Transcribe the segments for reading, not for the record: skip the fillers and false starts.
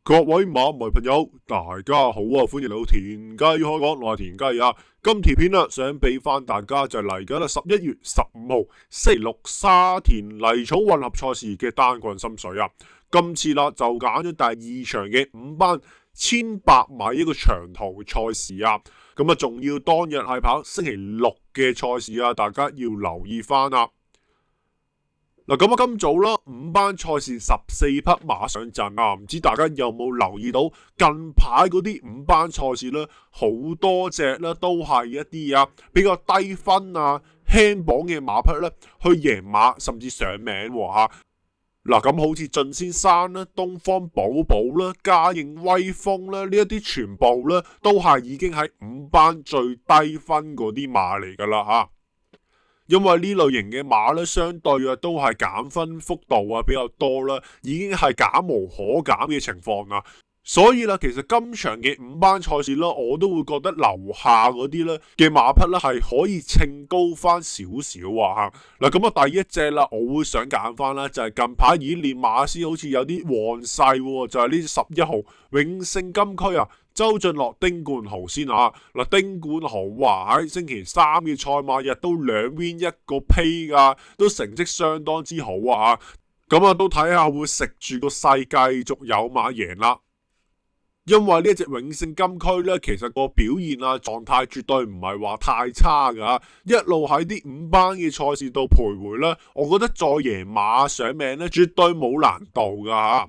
各位馬迷朋友，大家好啊！歡迎嚟到田雞開講，我係田雞啊。今條片啦，想俾翻大家就嚟緊啦11月15號星期六沙田泥草混合賽事嘅單棍心水啊。今次啦就揀咗第二場嘅5班1800米一個長途賽事啊。咁啊，仲要當日係跑星期六嘅賽事啊，大家要留意翻啊。嗱，咁啊，今早啦，5班賽事14匹馬上陣啊，唔知大家有冇留意到近排嗰啲5班賽事咧，好多隻咧都係一啲比較低分輕磅嘅馬匹咧去贏馬，甚至上名喎。嗱，咁好似進先生啦、東方寶寶啦、嘉應威風啦，呢一啲全部咧都係已經喺5班最低分嗰啲馬嚟噶啦吓。因為呢類型嘅馬咧，相對都係減分幅度比較多啦，已經係減無可減嘅情況啦。所以啦，其實今場嘅5班賽事啦，我都會覺得樓下嗰啲咧嘅馬匹咧係可以稱高翻少少啊吓。嗱，咁啊第一隻啦，我會想揀翻啦，就係近排演練馬師好似有啲旺勢，就係呢11號永勝金區啊。周俊樂、丁冠豪先啊！嗱，丁冠豪話喺星期3嘅賽馬日都2 win 1個批噶，都成績相當之好啊！咁都睇下會食住個勢繼續有馬贏啦。因為呢一隻永勝金區咧，其實個表現狀態絕對唔係話太差噶，一路喺啲5班嘅賽事度徘徊咧，我覺得再贏馬上名咧，絕對冇難度噶吓。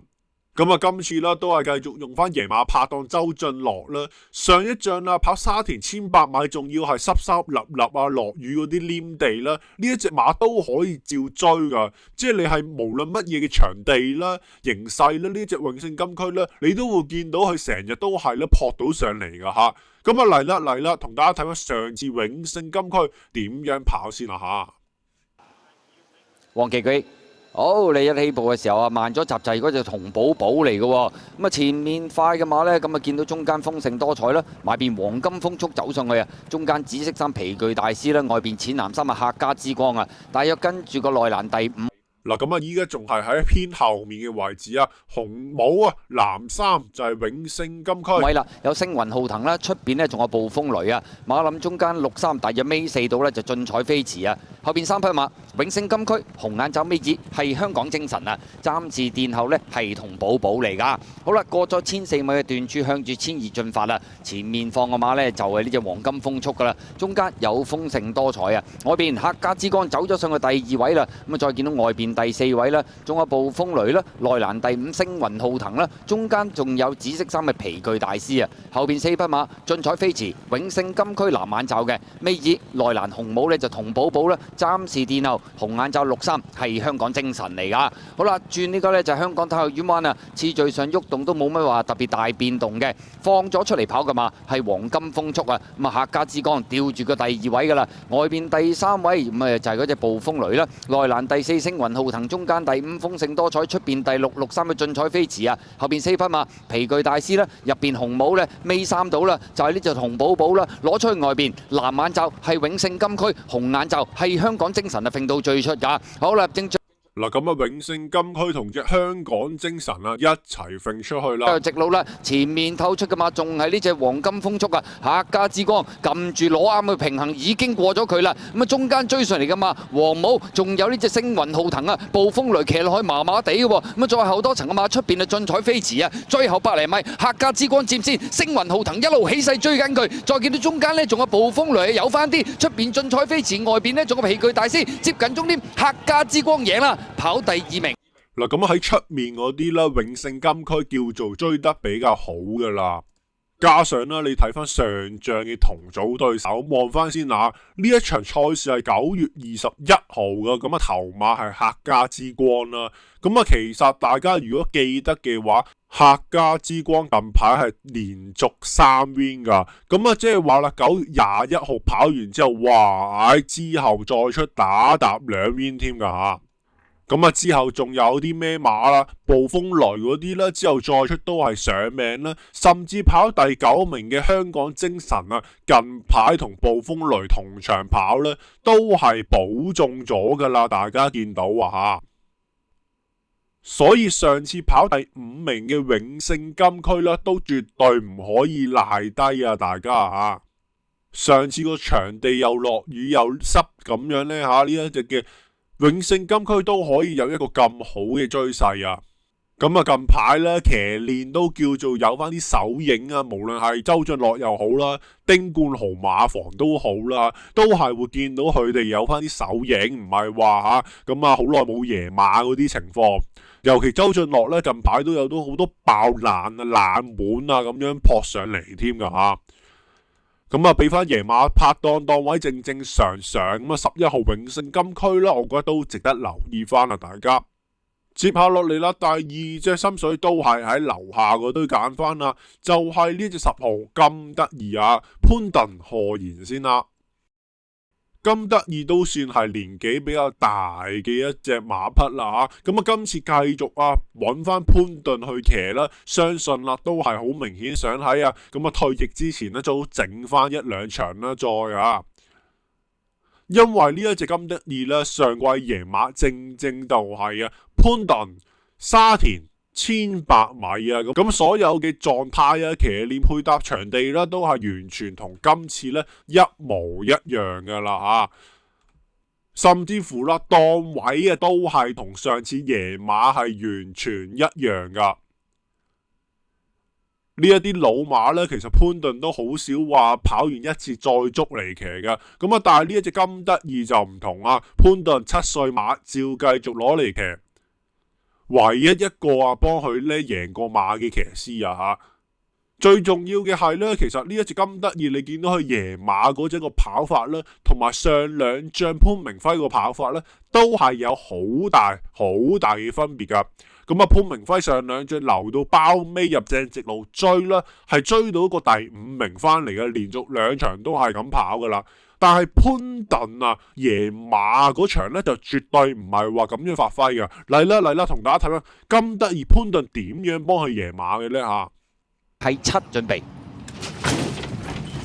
咁今次啦都係繼續用翻贏馬拍檔周俊樂啦。上一仗跑沙田1800米，仲要係濕濕立立落雨嗰啲黏地啦，呢一隻馬都可以照追噶。即係你係無論乜嘢嘅場地啦、形勢啦，呢隻永勝金區咧，你都會見到佢成日都係咧撲到上嚟噶吓。咁嚟啦，同大家睇翻上次永勝金區點樣跑先啦吓。黃琪佢。好，你一起步嘅時候慢咗閘掣嗰隻同寶寶嚟嘅喎，咁前面快嘅馬呢，咁見到中間豐盛多彩啦，埋邊黃金風速走上去啊，中間紫色衫皮具大師啦，外邊淺藍衫客家之光啊，大約跟住個內欄第5。嗱，咁依家仲係喺偏後面嘅位置紅帽藍衫就係永勝金區。位啦，有星雲浩騰啦，出邊呢仲有暴風雷啊，馬林中間63大約尾4度呢就進彩飛馳啊，後邊3匹馬永勝金區紅眼罩尾子係香港精神啊，暫時殿後呢係同寶寶嚟噶。好啦，過咗1400米嘅段處向住1200進發啦，前面放個馬呢就係呢隻黃金風速噶啦，中間有豐盛多彩啊，外邊客家之光走咗上去第2位啦，咁再見到外邊第4位啦，仲有暴風雷啦，內欄第5星雲浩騰啦，中間仲有紫色衫嘅皮具大師啊，後邊4匹馬進彩飛馳永勝金區藍眼罩嘅尾二內欄紅帽呢就同寶寶啦，暫時殿後紅眼罩63係香港精神嚟噶。好啦，轉呢個呢就係香港體育院灣啊，次序上喐動都冇乜話特別大變動嘅，放咗出嚟跑嘅馬係黃金風速啊，咁客家之光吊住個第2位噶啦，外邊第3位咁就係嗰隻暴風雷啦，內欄第4星雲浩騰，中間第5豐盛多彩，出邊第6 63嘅進彩飛馳啊，後邊4匹馬皮具大師啦，入邊紅帽呢尾3到啦，就係呢隻紅寶寶啦，攞出去外邊藍眼罩係永勝金區，紅眼罩係香港精神啊，揈到最出噶。好啦，正嗱，咁永勝金區同隻香港精神一齊揈出去啦。直路啦，前面透出嘅馬仲係呢隻黃金風速啊，客家之光撳住攞啱嘅平衡，已經過咗佢啦。咁中間追上嚟嘅馬黃帽，仲有呢隻星雲浩騰啊，暴風雷騎落去麻麻地嘅喎。咁再後多層嘅馬出邊進彩飛馳啊，最後100厘米客家之光佔先，星雲浩騰一路起勢追緊佢。再見到中間呢，仲有暴風雷有翻啲，出邊進彩飛馳，外邊呢，仲有皮具大師接近終點，客家之光贏啦，跑第2名。嗱，咁喺出面嗰啲永勝金區叫做追得比較好噶啦，加上你睇翻上仗嘅同組對手，望翻先呢一場賽事係9月21號噶，咁頭馬係客家之光啦。咁其實大家如果記得嘅話，客家之光近排係連續3 win 噶，咁即係話啦，9月21號跑完之後，哇！之後再出打搭2 win 添噶吓。咁之後仲有啲咩馬啦，暴風雷嗰啲啦，之後再出都係上名啦，甚至跑第9名嘅香港精神近排同暴風雷同場跑咧，都係保中咗噶啦，大家見到吓。所以上次跑第5名嘅永勝金區咧，都絕對唔可以賴低啊！大家啊，上次個場地又落雨又濕咁樣呢，呢一隻嘅永勝金區都可以有一個咁好嘅追勢啊！咁啊，近排咧騎練都叫做有翻啲手影啊，無論係周俊樂又好啦，丁冠豪馬房都好啦，都係會見到佢哋有翻啲手影，唔係話咁好耐冇贏馬嗰啲情況。尤其周俊樂咧，近排都有好多爆冷啊、冷門啊咁樣撲上嚟添噶吓。咁啊，俾翻贏馬拍檔位正正常常咁啊，11號永勝金區啦，我覺得都值得留意翻啊，大家。接下落嚟啦，第2隻心水都係喺樓下嗰堆揀翻啦，就係呢隻10號咁得意啊，潘頓賀賢先啦。咁得意都算係年紀比較大嘅一隻馬匹啦吓，咁啊今次繼續揾翻潘頓去騎啦，相信啦都係好明顯想喺咁退役之前咧，早整翻1、2場啦再因為呢一隻咁得意咧，上季贏馬正正就係潘頓沙田1100米咁所有嘅狀態騎練配搭場地啦，都係完全同今次咧一模一樣噶啦甚至乎啦檔位都係同上次贏馬係完全一樣噶。呢一啲老馬咧，其實潘頓都好少話跑完一次再捉嚟騎嘅，咁但係呢一隻咁得意就唔同潘頓7歲馬照繼續攞嚟騎。唯一一個幫佢咧贏過馬嘅騎師最重要嘅係咧，其實呢一隻咁得意，你見到佢贏馬嗰隻個跑法咧，同埋上2仗潘明輝個跑法咧，都係有好大嘅分別噶。咁潘明輝上2仗留到包尾入正直路追啦，係追到個第5名翻嚟嘅，連續2場都係咁跑噶啦。但係潘頓贏馬嗰場咧，就絕對唔係話咁樣發揮嘅。嚟啦，同大家睇下咁得意潘頓點樣幫佢贏馬嘅咧係7準備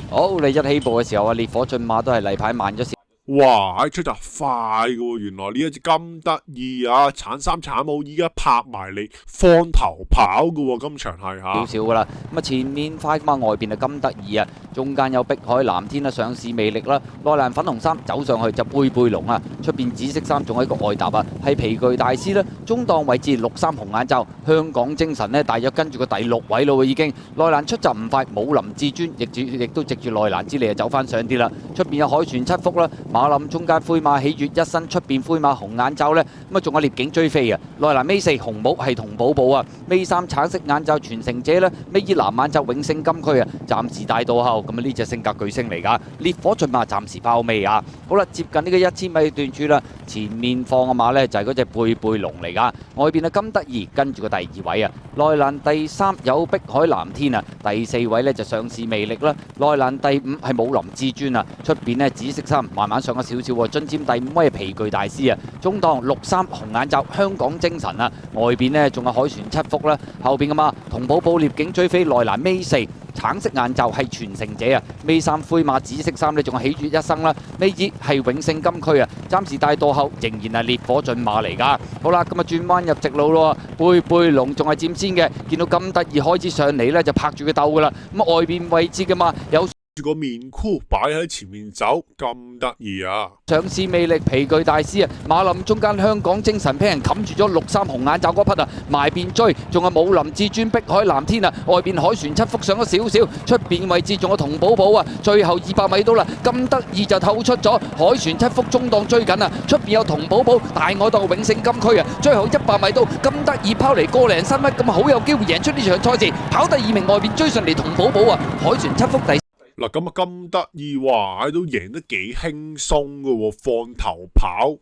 好，你一起步嘅時候烈火駿馬都係例牌慢咗少。哇！出閘快嘅喎，原來呢一隻咁得意鏟衫鏟帽依家拍埋嚟放頭跑嘅喎，今場係少少噶啦。咁前面快馬外邊咁得意中間有碧海藍天上市魅力啦，內欄粉紅衫走上去就貝貝龍出邊紫色衫仲有一個外搭係皮具大師啦。中檔位置63紅眼罩，香港精神呢，大約跟住個第6位咯已經。內欄出閘唔快，武林至尊亦都藉住內欄之利走翻上啲啦。出邊有海泉7福啦。馬林中間灰馬喜悅一身，出邊灰馬紅眼罩呢，咁仲有獵景追飛內欄尾4紅帽係同寶寶尾3橙色眼罩傳承者呢，尾2藍眼罩永勝金區暫時帶到後，咁呢隻性格巨星嚟噶，烈火駿馬暫時包尾好啦，接近呢個1000米段處啦，前面放嘅馬呢，就係嗰隻貝貝龍嚟噶，外邊金得意跟住個第2位內欄第3有碧海藍天第4位呢，就上市魅力啦，內欄第5係武林至尊出邊呢，紫色衫慢慢上咗少少進佔第5位皮具大師中檔63紅眼罩香港精神外邊呢，仲有海船7福啦，後邊嘅馬同寶寶獵景追飛內欄尾4橙色眼罩係傳承者尾3灰馬紫色衫呢，仲有喜悅一生啦，尾2係永勝金區暫時帶到後仍然係烈火駿馬嚟噶。好啦，咁轉彎入直路咯，貝貝龍仲係佔先嘅，見到咁得意開始上嚟呢，就拍住佢鬥噶啦。咁外邊位置嘅馬有個面箍擺喺前面走，咁得意上市魅力皮具大師馬林中間香港精神俾人冚住咗63紅眼罩嗰匹埋邊追，仲有武林至尊碧海藍天外邊海船7福上咗少少，出邊位置仲有同寶寶最後200米到啦，咁得意就透出咗海船7福中檔追緊出邊有同寶寶大外檔永勝金區最後100米到咁得意拋嚟個零3米咁好有機會贏出呢場賽事，跑第2名外邊追上嚟同寶寶海船7福第嗱，咁咁得意哇，都贏得幾輕鬆嘅喎，放頭跑。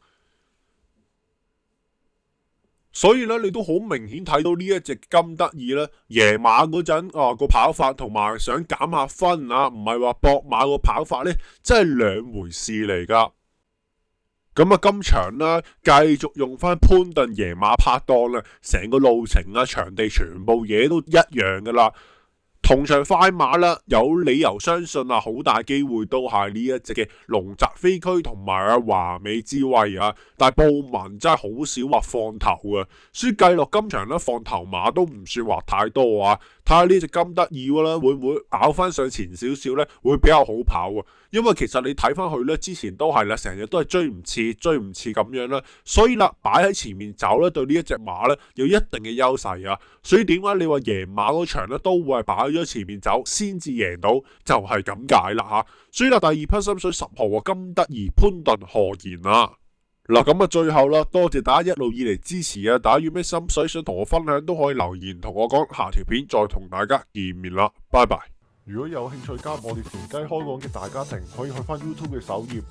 所以咧，你都好明顯睇到呢一隻咁得意咧，贏馬嗰陣個跑法同埋想減下分唔係話搏馬個跑法咧，真係2回事嚟噶。咁今場咧繼續用翻潘頓贏馬拍檔啦，成個路程場地全部嘢都一樣噶啦。同場快馬啦，有理由相信啊，好大機會都係呢一隻嘅龍澤飛駒同埋啊華美之威啊，但係布文真係好少話放頭啊，所以計落今場咧放頭馬都唔算話太多啊。睇下呢隻金德爾啦，會唔會咬翻上前少少咧，會比較好跑啊？因為其實你睇翻佢咧，之前都係啦，成日都係追唔切咁樣啦，所以啦擺喺前面走咧，對呢一隻馬咧有一定嘅優勢啊。所以點解你話贏馬嗰場咧都會係擺咗前面走先至贏到，就係咁解啦嚇。所以啦，第二匹心水10號啊，金德爾潘頓何言啊？嗱，咁啊，最後啦，多謝大家一路以嚟支持啊！大家有咩心水想同我分享都可以留言同我講，下條片再同大家見面啦，拜拜。如果有興趣加入我哋田雞開講嘅大家庭，可以去翻 YouTube 嘅首頁，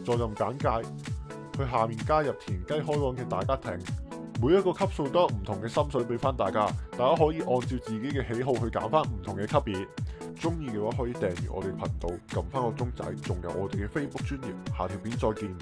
再撳簡介，去下面加入田雞開講嘅大家庭。每一個級數都有唔同嘅心水俾翻大家，大家可以按照自己嘅喜好去揀翻唔同嘅級別。中意嘅話可以訂閱我哋頻道，撳翻個鐘仔，仲有我哋嘅 Facebook 專頁。下條片再見。